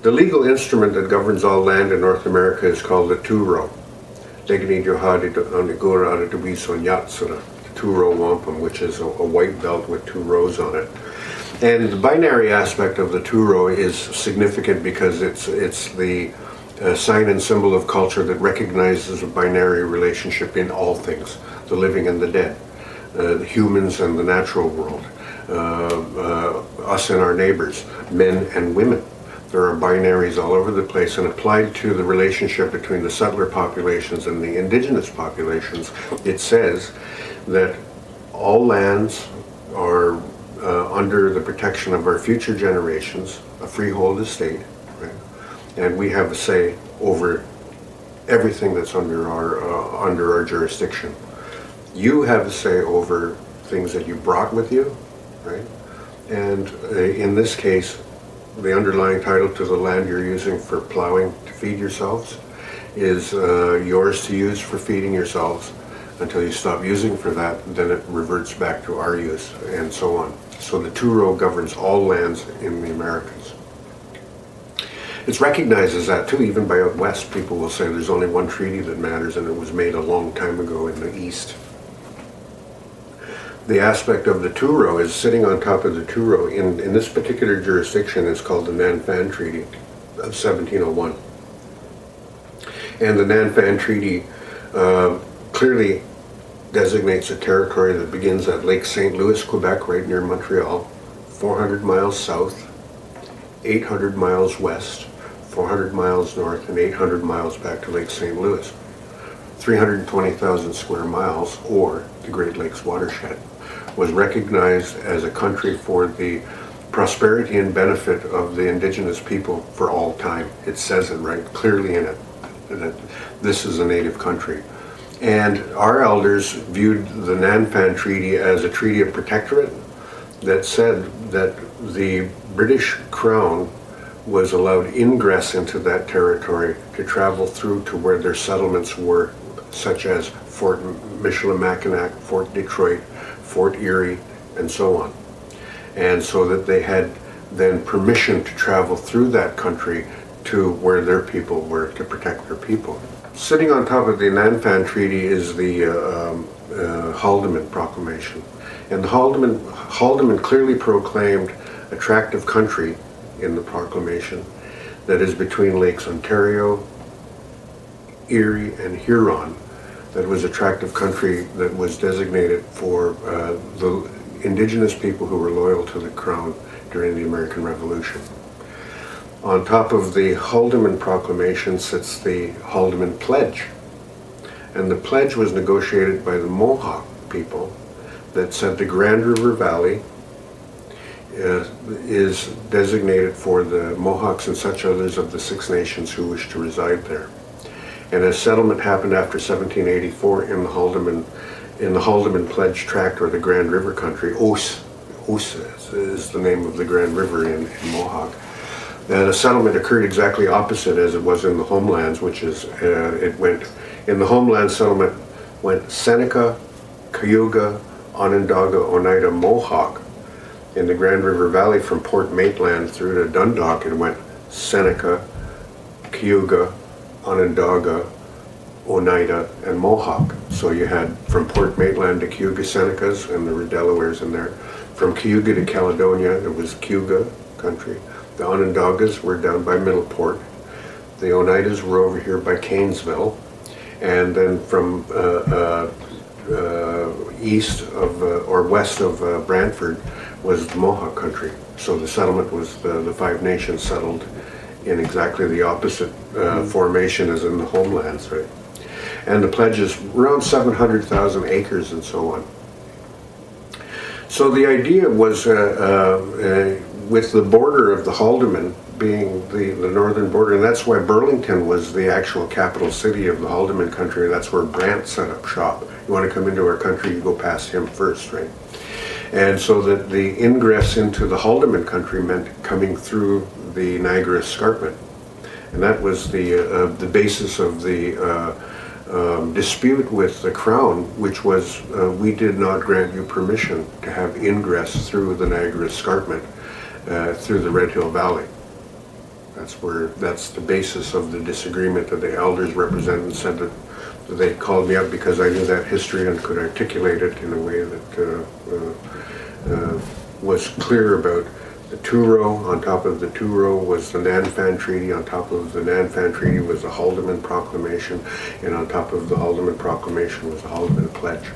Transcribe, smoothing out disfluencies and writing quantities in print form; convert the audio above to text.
The legal instrument that governs all land in North America is called the two-row. Two-row wampum, which is a white belt with two rows on it. And the binary aspect of the two-row is significant because it's the sign and symbol of culture that recognizes a binary relationship in all things, the living and the dead, the humans and the natural world, us and our neighbors, men and women. There are binaries all over the place, and applied to the relationship between the settler populations and the indigenous populations, it says that all lands are under the protection of our future generations, a freehold estate, right? And we have a say over everything that's under our jurisdiction. You have a say over things that you brought with you, right? And in this case, the underlying title to the land you're using for plowing to feed yourselves is yours to use for feeding yourselves until you stop using for that, then it reverts back to our use, and so on. So the two-row governs all lands in the Americas. It's recognized as that too, even by out west. People will say there's only one treaty that matters, and it was made a long time ago in the east. The aspect of the two-row is sitting on top of the two-row. In this particular jurisdiction, it's called the Nan-Fan Treaty of 1701. And the Nan-Fan Treaty clearly designates a territory that begins at Lake St. Louis, Quebec, right near Montreal, 400 miles south, 800 miles west, 400 miles north, and 800 miles back to Lake St. Louis. 320,000 square miles, or the Great Lakes watershed, was recognized as a country for the prosperity and benefit of the indigenous people for all time. It says it right clearly in it, that this is a native country. And our elders viewed the Nan-Fan Treaty as a treaty of protectorate that said that the British Crown was allowed ingress into that territory to travel through to where their settlements were, such as Fort Michilimackinac, Fort Detroit, Fort Erie, and so on. And so that they had then permission to travel through that country to where their people were, to protect their people. Sitting on top of the Nan-Fan Treaty is the Haldimand Proclamation. And the Haldimand clearly proclaimed a tract of country in the proclamation that is between Lakes Ontario, Erie, and Huron. That was a tract of country that was designated for the indigenous people who were loyal to the Crown during the American Revolution. On top of the Haldimand Proclamation sits the Haldimand Pledge. And the pledge was negotiated by the Mohawk people that said the Grand River Valley is designated for the Mohawks and such others of the Six Nations who wish to reside there. And as settlement happened after 1784 in the Haldimand Pledge Tract, or the Grand River Country, Ouse is the name of the Grand River in Mohawk. The settlement occurred exactly opposite as it was in the homelands, which is, in the homeland settlement went Seneca, Cayuga, Onondaga, Oneida, Mohawk. In the Grand River Valley from Port Maitland through to Dundalk, it went Seneca, Cayuga, Onondaga, Oneida, and Mohawk. So you had from Port Maitland to Cayuga Senecas, and there were Delawares in there. From Cayuga to Caledonia, it was Cayuga country. The Onondagas were down by Middleport. The Oneidas were over here by Canesville. And then from east of, or west of Brantford was the Mohawk country. So the settlement was, the Five Nations settled in exactly the opposite formation as in the homelands, right? And the pledge is around 700,000 acres and so on. So the idea was, with the border of the Haldimand being the northern border, and that's why Burlington was the actual capital city of the Haldimand country. That's where Brant set up shop. You want to come into our country, you go past him first, right? And so that the ingress into the Haldimand country meant coming through the Niagara Escarpment. And that was the basis of the dispute with the Crown, which was we did not grant you permission to have ingress through the Niagara Escarpment through the Red Hill Valley. That's the basis of the disagreement that the elders represented said that they called me up because I knew that history and could articulate it in a way that was clear about the Truro. On top of the Truro was the Nanfan Treaty. On top of the Nanfan Treaty was the Haldeman Proclamation. And on top of the Haldeman Proclamation was the Haldeman Pledge.